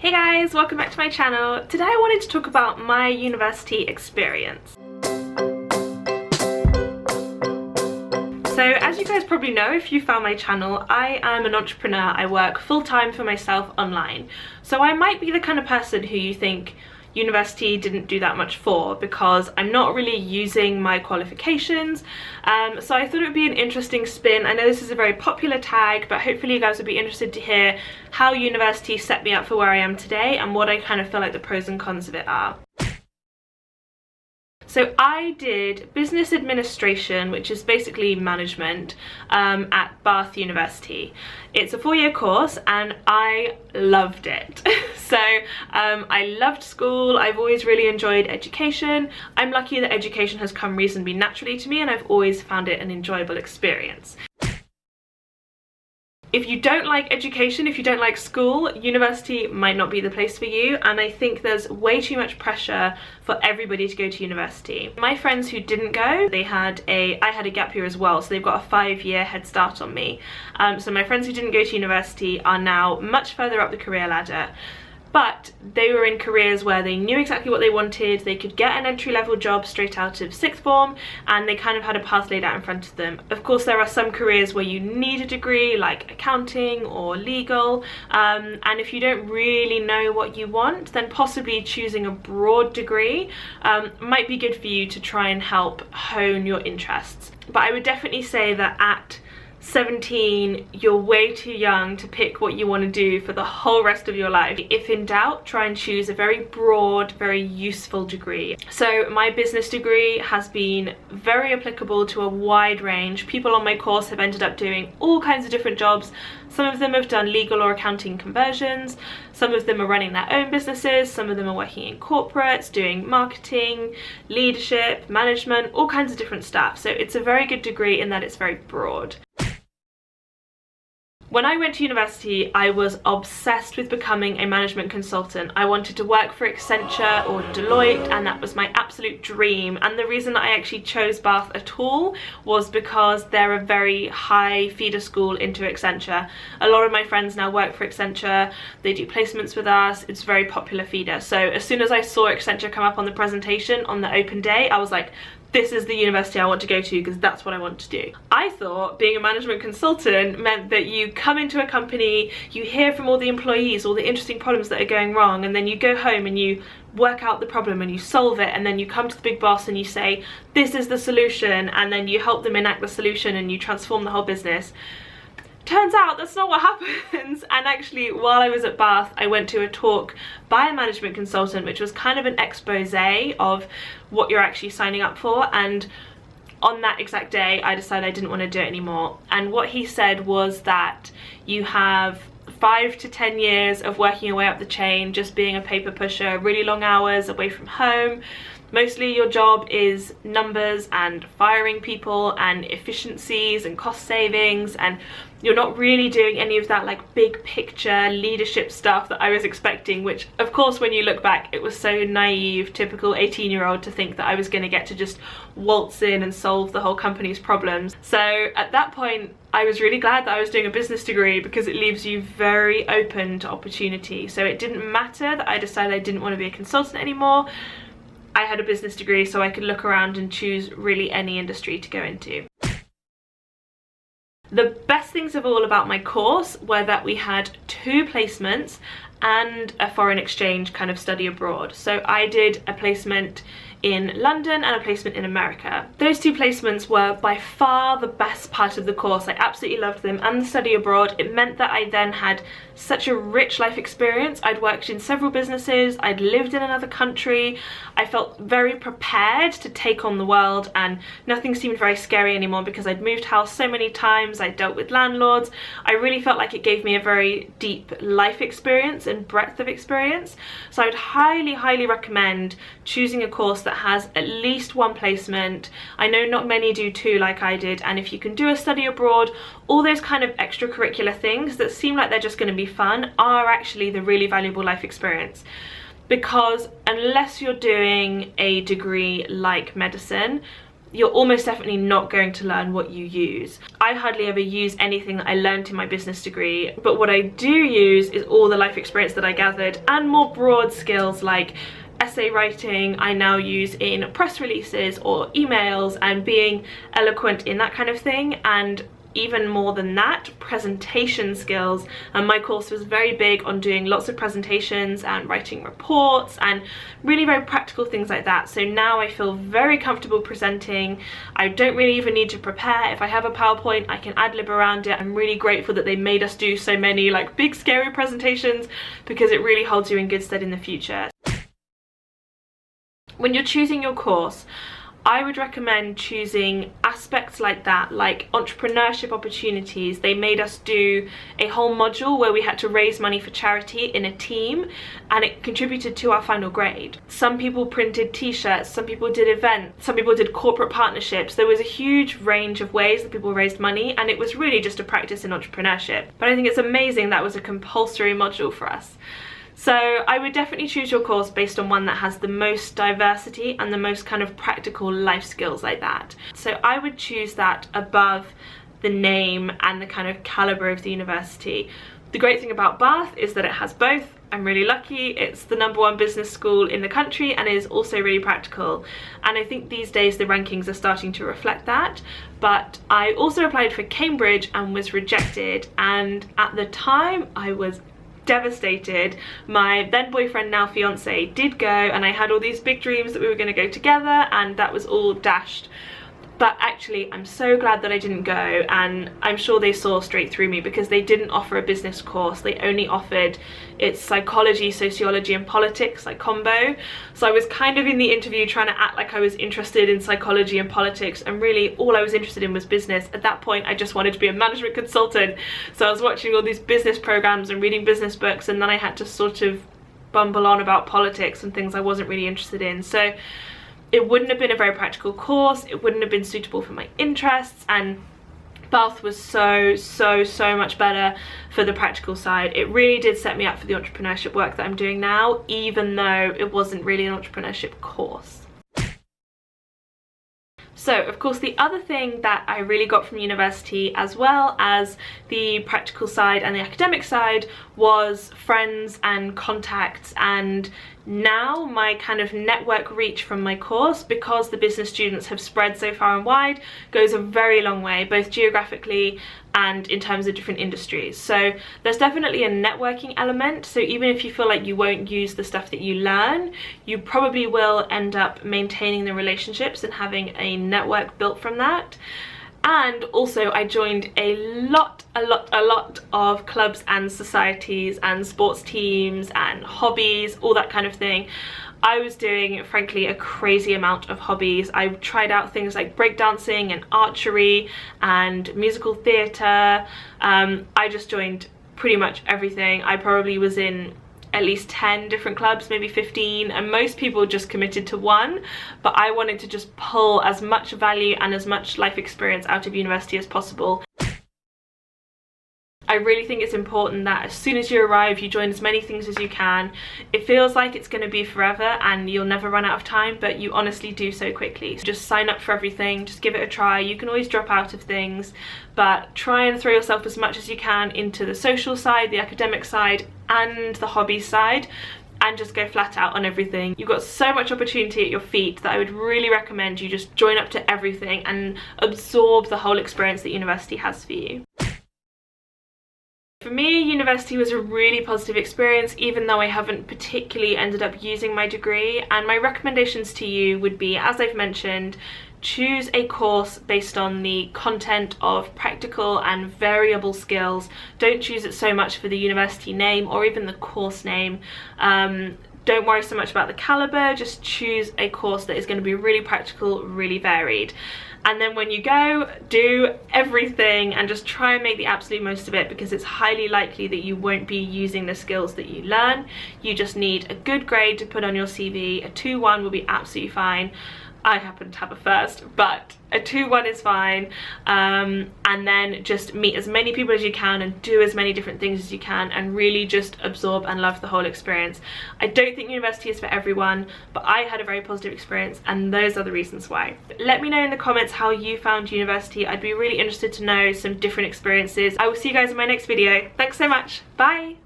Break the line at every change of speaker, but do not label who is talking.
Hey guys, welcome back to my channel. Today I wanted to talk about my university experience. So as you guys probably know, if you found my channel, I am an entrepreneur. I work full-time for myself online. So I might be the kind of person who you think university didn't do that much for, because I'm not really using my qualifications. So I thought it would be an interesting spin. I know this is a very popular tag, but hopefully you guys would be interested to hear how university set me up for where I am today and what I kind of feel like the pros and cons of it are. So I did business administration, which is basically management, at Bath University. It's a 4-year course and I loved it. So I loved school. I've always really enjoyed education. I'm lucky that education has come reasonably naturally to me and I've always found it an enjoyable experience. If you don't like education, if you don't like school, university might not be the place for you, and I think there's way too much pressure for everybody to go to university. My friends who didn't go, I had a gap year as well, so they've got a 5-year head start on me. So my friends who didn't go to university are now much further up the career ladder. But they were in careers where they knew exactly what they wanted, they could get an entry-level job straight out of sixth form, and they kind of had a path laid out in front of them. Of course, there are some careers where you need a degree, like accounting or legal, and if you don't really know what you want, then possibly choosing a broad degree might be good for you to try and help hone your interests. But I would definitely say that at 17, you're way too young to pick what you want to do for the whole rest of your life. If in doubt, try and choose a very broad, very useful degree. So my business degree has been very applicable to a wide range. People on my course have ended up doing all kinds of different jobs. Some of them have done legal or accounting conversions, some of them are running their own businesses, some of them are working in corporates, doing marketing, leadership, management, all kinds of different stuff. So it's a very good degree in that it's very broad. When I went to university, I was obsessed with becoming a management consultant. I wanted to work for Accenture or Deloitte, and that was my absolute dream. And the reason that I actually chose Bath at all was because they're a very high feeder school into Accenture. A lot of my friends now work for Accenture, they do placements with us, it's a very popular feeder. So as soon as I saw Accenture come up on the presentation on the open day, I was like, this is the university I want to go to because that's what I want to do. I thought being a management consultant meant that you come into a company, you hear from all the employees, all the interesting problems that are going wrong, and then you go home and you work out the problem and you solve it, and then you come to the big boss and you say, this is the solution, and then you help them enact the solution and you transform the whole business. Turns out that's not what happens. And actually, while I was at Bath, I went to a talk by a management consultant, which was kind of an expose of what you're actually signing up for. And on that exact day, I decided I didn't want to do it anymore. And what he said was that you have 5 to 10 years of working your way up the chain, just being a paper pusher, really long hours away from home. Mostly your job is numbers and firing people and efficiencies and cost savings, and you're not really doing any of that like big picture leadership stuff that I was expecting, which of course when you look back it was so naive, typical 18-year-old to think that I was going to get to just waltz in and solve the whole company's problems. So at that point I was really glad that I was doing a business degree, because it leaves you very open to opportunity. So it didn't matter that I decided I didn't want to be a consultant anymore. I had a business degree, so I could look around and choose really any industry to go into. The best things of all about my course were that we had 2 placements and a foreign exchange kind of study abroad. So I did a placement in London and a placement in America. Those 2 placements were by far the best part of the course. I absolutely loved them, and the study abroad. It meant that I then had such a rich life experience. I'd worked in several businesses, I'd lived in another country, I felt very prepared to take on the world, and nothing seemed very scary anymore because I'd moved house so many times, I'd dealt with landlords. I really felt like it gave me a very deep life experience and breadth of experience. So I would highly recommend choosing a course that has at least 1 placement. I know not many do 2 like I did, and if you can do a study abroad, all those kind of extracurricular things that seem like they're just going to be fun are actually the really valuable life experience. Because unless you're doing a degree like medicine, you're almost definitely not going to learn what you use. I hardly ever use anything that I learned in my business degree, but what I do use is all the life experience that I gathered and more broad skills like essay writing I now use in press releases or emails and being eloquent in that kind of thing, and even more than that, presentation skills. And my course was very big on doing lots of presentations and writing reports and really very practical things like that. So now I feel very comfortable presenting. I don't really even need to prepare. If I have a PowerPoint, I can ad lib around it. I'm really grateful that they made us do so many like big scary presentations, because it really holds you in good stead in the future. When you're choosing your course, I would recommend choosing aspects like that, like entrepreneurship opportunities. They made us do a whole module where we had to raise money for charity in a team, and it contributed to our final grade. Some people printed t-shirts, some people did events, some people did corporate partnerships. There was a huge range of ways that people raised money, and it was really just a practice in entrepreneurship. But I think it's amazing that was a compulsory module for us. So I would definitely choose your course based on one that has the most diversity and the most kind of practical life skills like that. So I would choose that above the name and the kind of caliber of the university. The great thing about Bath is that it has both. I'm really lucky. It's the #1 business school in the country and is also really practical. And I think these days the rankings are starting to reflect that. But I also applied for Cambridge and was rejected. And at the time I was devastated. My then boyfriend, now fiance, did go, and I had all these big dreams that we were going to go together, and that was all dashed. But actually I'm so glad that I didn't go, and I'm sure they saw straight through me, because they didn't offer a business course. They only offered its psychology, sociology and politics, like combo. So I was kind of in the interview trying to act like I was interested in psychology and politics, and really all I was interested in was business. At that point I just wanted to be a management consultant, so I was watching all these business programs and reading business books, and then I had to sort of bumble on about politics and things I wasn't really interested in. So it wouldn't have been a very practical course, it wouldn't have been suitable for my interests, and Bath was so much better for the practical side. It really did set me up for the entrepreneurship work that I'm doing now, even though it wasn't really an entrepreneurship course. So, of course, the other thing that I really got from university, as well as the practical side and the academic side, was friends and contacts, and now my kind of network reach from my course, because the business students have spread so far and wide, goes a very long way, both geographically and in terms of different industries. So there's definitely a networking element. So even if you feel like you won't use the stuff that you learn, you probably will end up maintaining the relationships and having a network built from that. And also I joined a lot of clubs and societies and sports teams and hobbies, all that kind of thing. I was doing, frankly, a crazy amount of hobbies. I tried out things like breakdancing and archery and musical theatre. I just joined pretty much everything. I probably was in at least 10 different clubs, maybe 15, and most people just committed to one, but I wanted to just pull as much value and as much life experience out of university as possible. I really think it's important that as soon as you arrive, you join as many things as you can. It feels like it's going to be forever and you'll never run out of time, but you honestly do so quickly. So just sign up for everything, just give it a try. You can always drop out of things, but try and throw yourself as much as you can into the social side, the academic side and the hobby side, and just go flat out on everything. You've got so much opportunity at your feet that I would really recommend you just join up to everything and absorb the whole experience that university has for you. For me, university was a really positive experience, even though I haven't particularly ended up using my degree. And my recommendations to you would be, as I've mentioned, choose a course based on the content of practical and variable skills. Don't choose it so much for the university name or even the course name. Don't worry so much about the caliber, just choose a course that is going to be really practical, really varied. And then when you go, do everything and just try and make the absolute most of it, because it's highly likely that you won't be using the skills that you learn. You just need a good grade to put on your CV. A 2-1 will be absolutely fine. I happen to have a first, but a 2-1 is fine. And then just meet as many people as you can and do as many different things as you can and really just absorb and love the whole experience. I don't think university is for everyone, but I had a very positive experience and those are the reasons why. Let me know in the comments how you found university. I'd be really interested to know some different experiences. I will see you guys in my next video. Thanks so much. Bye.